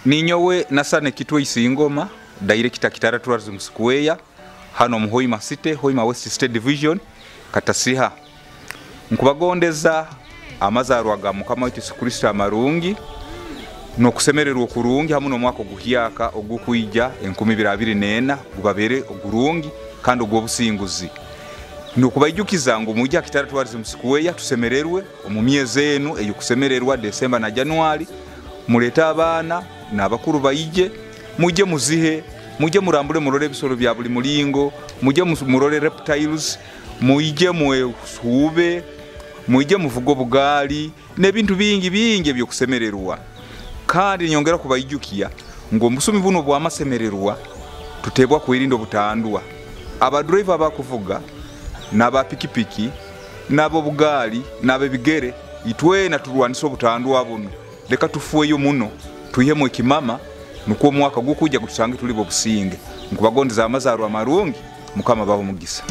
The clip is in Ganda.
Ninyowe nasane kitwe isingoma director Kitara Tourism Square hano mu Hoima City, Hoima West State Division katasiha. Nkubagondeza amazarwa ga Mukama wetu Kristo amarungi no kusemererwa kurungi hamwe no mwaka guhyaka ogukwijja 2024 gubabere ogurungi kandi ogwo businguzi. Nukubayijukiza ngo mujja Kitara Tourism Square tusemererwe mu myezi enu eyo kusemererwa December na January muleta abana n'abakuru bayije mujye muzihe mujye murambure murore bisoro bya buli mulingo mujye murore reptiles mujye muhube mujye muvugo bugali nebintu bingi byo kusemererwa kandi nyongera kubayijukiya ngo musumi buno bwa masemererwa tutebwa kwirindo butandwa aba driver bakuvuga naba pikipiki nabo bugali nabe bigere itwe na turwaniso butandwa buno leka tufueyo muno tuyemo ikimama nuko mwaka gukujja gusange tuli bo businge nkubagondeza amazaro amarungi Mukama baho mugisa.